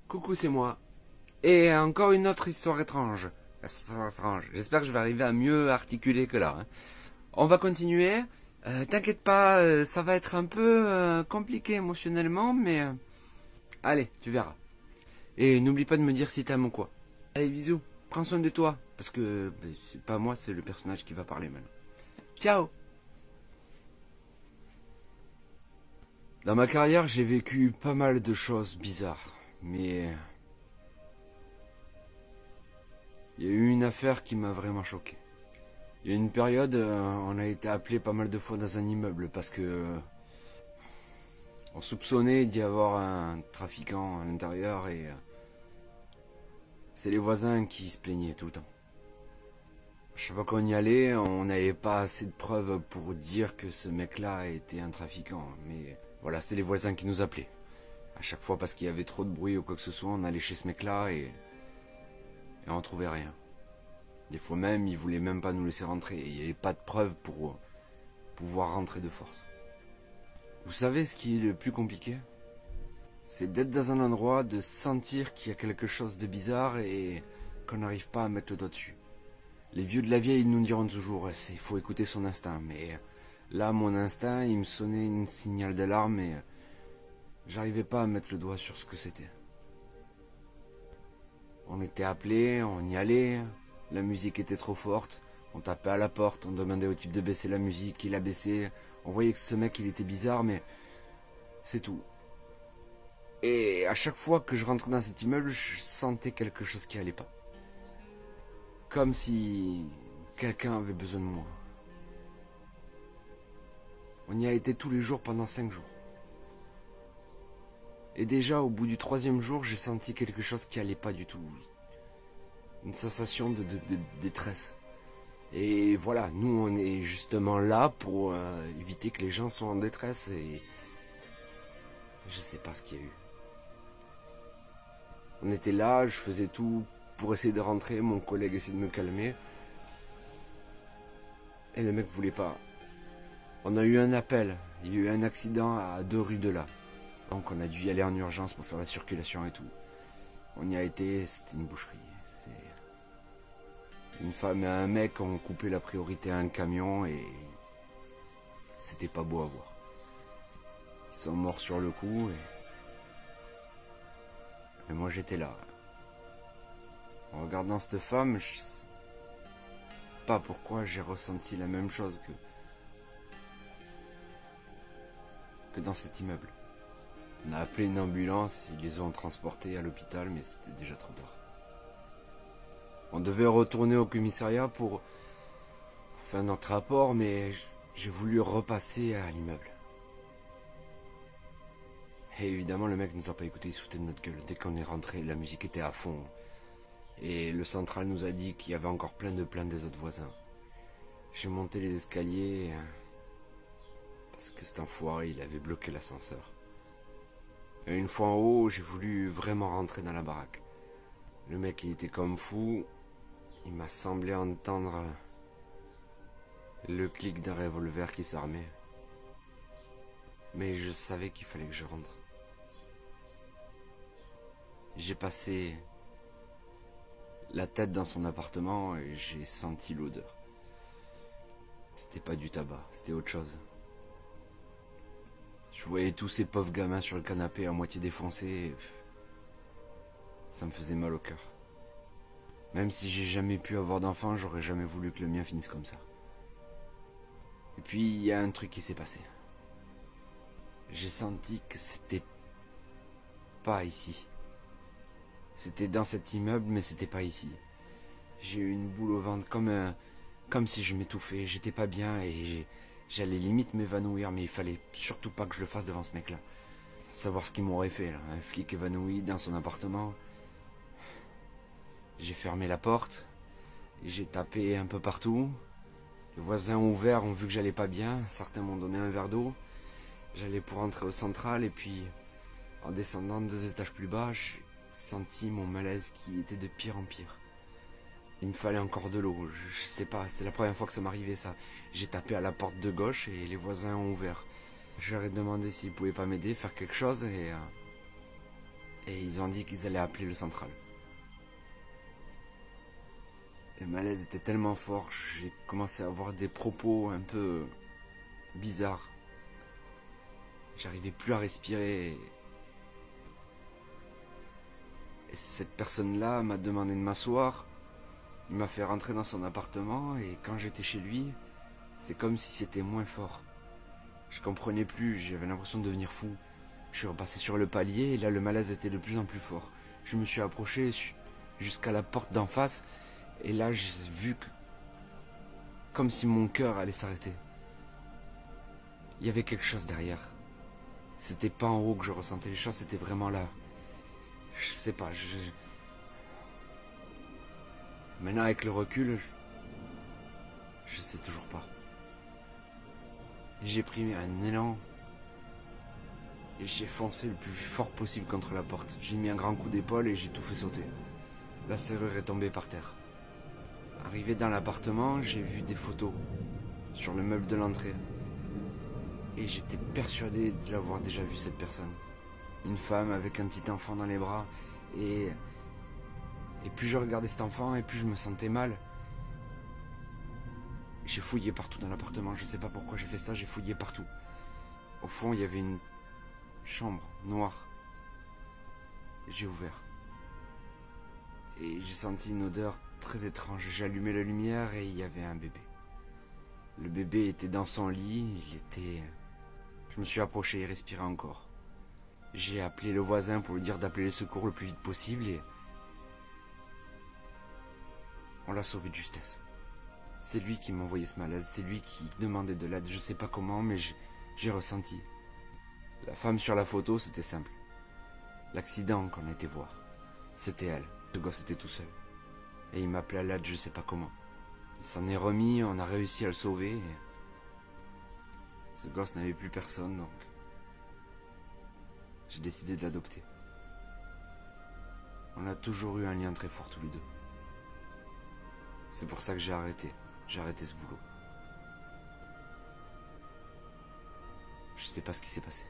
Coucou, c'est moi. Et encore une autre histoire étrange. Étrange. J'espère que je vais arriver à mieux articuler que là, hein. On va continuer. T'inquiète pas, ça va être un peu compliqué émotionnellement, mais allez, tu verras. Et n'oublie pas de me dire si t'aimes ou quoi. Allez, bisous. Prends soin de toi, parce que c'est pas moi, c'est le personnage qui va parler maintenant. Ciao. Dans ma carrière, j'ai vécu pas mal de choses bizarres, mais il y a eu une affaire qui m'a vraiment choqué. Il y a une période, on a été appelé pas mal de fois dans un immeuble parce que on soupçonnait d'y avoir un trafiquant à l'intérieur et c'est les voisins qui se plaignaient tout le temps. Chaque fois qu'on y allait, on n'avait pas assez de preuves pour dire que ce mec-là était un trafiquant. Mais voilà, c'est les voisins qui nous appelaient. À chaque fois parce qu'il y avait trop de bruit ou quoi que ce soit, on allait chez ce mec-là et on trouvait rien. Des fois même, ils voulaient même pas nous laisser rentrer. Il n'y avait pas de preuves pour pouvoir rentrer de force. Vous savez ce qui est le plus compliqué? C'est d'être dans un endroit, de sentir qu'il y a quelque chose de bizarre et qu'on n'arrive pas à mettre le doigt dessus. Les vieux de la vieille nous diront toujours, il faut écouter son instinct. Mais là, mon instinct, il me sonnait un signal d'alarme et j'arrivais pas à mettre le doigt sur ce que c'était. On était appelés, on y allait, la musique était trop forte, on tapait à la porte, on demandait au type de baisser la musique, il a baissé, on voyait que ce mec il était bizarre mais c'est tout. Et à chaque fois que je rentrais dans cet immeuble, je sentais quelque chose qui allait pas. Comme si quelqu'un avait besoin de moi. On y a été tous les jours pendant 5 jours. Et déjà au bout du 3e jour, j'ai senti quelque chose qui allait pas du tout. Une sensation de détresse. Et voilà, nous on est justement là pour éviter que les gens soient en détresse et je sais pas ce qu'il y a eu. On était là, je faisais tout pour essayer de rentrer, mon collègue essayait de me calmer. Et le mec voulait pas. On a eu un appel, il y a eu un accident à 2 rues de là. Donc on a dû y aller en urgence pour faire la circulation et tout. On y a été, c'était une boucherie. Une femme et un mec ont coupé la priorité à un camion et c'était pas beau à voir. Ils sont morts sur le coup et moi j'étais là. En regardant cette femme, je sais pas pourquoi j'ai ressenti la même chose que dans cet immeuble. On a appelé une ambulance, ils les ont transportés à l'hôpital mais c'était déjà trop tard. On devait retourner au commissariat pour faire notre rapport, mais j'ai voulu repasser à l'immeuble. Et évidemment, le mec nous a pas écouté, il se foutait de notre gueule. Dès qu'on est rentré, la musique était à fond. Et le central nous a dit qu'il y avait encore plein de plaintes des autres voisins. J'ai monté les escaliers parce que cet enfoiré, il avait bloqué l'ascenseur. Et une fois en haut, j'ai voulu vraiment rentrer dans la baraque. Le mec, il était comme fou. Il m'a semblé entendre le clic d'un revolver qui s'armait. Mais je savais qu'il fallait que je rentre. J'ai passé la tête dans son appartement et j'ai senti l'odeur. C'était pas du tabac, c'était autre chose. Je voyais tous ces pauvres gamins sur le canapé à moitié défoncés et ça me faisait mal au cœur. Même si j'ai jamais pu avoir d'enfant, j'aurais jamais voulu que le mien finisse comme ça. Et puis il y a un truc qui s'est passé. J'ai senti que c'était pas ici. C'était dans cet immeuble, mais c'était pas ici. J'ai eu une boule au ventre, comme si je m'étouffais. J'étais pas bien et j'allais limite m'évanouir, mais il fallait surtout pas que je le fasse devant ce mec-là. Savoir ce qu'il m'aurait fait, là. Un flic évanoui dans son appartement. J'ai fermé la porte, et j'ai tapé un peu partout. Les voisins ouverts ont vu que j'allais pas bien. Certains m'ont donné un verre d'eau. J'allais pour rentrer au central et puis, en descendant 2 étages plus bas, j'ai senti mon malaise qui était de pire en pire. Il me fallait encore de l'eau, je sais pas, c'est la première fois que ça m'arrivait ça. J'ai tapé à la porte de gauche et les voisins ont ouvert. Je leur ai demandé s'ils pouvaient pas m'aider, faire quelque chose et Et ils ont dit qu'ils allaient appeler le central. Le malaise était tellement fort, j'ai commencé à avoir des propos un peu bizarres. J'arrivais plus à respirer. Et cette personne-là m'a demandé de m'asseoir. Il m'a fait rentrer dans son appartement et quand j'étais chez lui, c'est comme si c'était moins fort. Je comprenais plus, j'avais l'impression de devenir fou. Je suis repassé sur le palier et là le malaise était de plus en plus fort. Je me suis approché jusqu'à la porte d'en face et là j'ai vu que... comme si mon cœur allait s'arrêter. Il y avait quelque chose derrière. C'était pas en haut que je ressentais les choses, c'était vraiment là. Je sais pas, Maintenant avec le recul, je sais toujours pas. J'ai pris un élan et j'ai foncé le plus fort possible contre la porte. J'ai mis un grand coup d'épaule et j'ai tout fait sauter. La serrure est tombée par terre. Arrivé dans l'appartement, j'ai vu des photos sur le meuble de l'entrée. Et j'étais persuadé de l'avoir déjà vu, cette personne. Une femme avec un petit enfant dans les bras. Et plus je regardais cet enfant et plus je me sentais mal. J'ai fouillé partout dans l'appartement, je sais pas pourquoi j'ai fait ça, j'ai fouillé partout. Au fond, il y avait une chambre noire. J'ai ouvert. Et j'ai senti une odeur très étrange. J'ai allumé la lumière et il y avait un bébé. Le bébé était dans son lit, Je me suis approché, il respirait encore. J'ai appelé le voisin pour lui dire d'appeler les secours le plus vite possible et... on l'a sauvé de justesse. C'est lui qui m'envoyait ce malaise, c'est lui qui demandait de l'aide, je sais pas comment, mais j'ai ressenti. La femme sur la photo, c'était simple. L'accident qu'on a été voir, c'était elle. Ce gosse était tout seul. Et il m'appelait à l'aide, je sais pas comment. Il s'en est remis, on a réussi à le sauver. Et... ce gosse n'avait plus personne, donc... j'ai décidé de l'adopter. On a toujours eu un lien très fort tous les deux. C'est pour ça que j'ai arrêté ce boulot. Je sais pas ce qui s'est passé.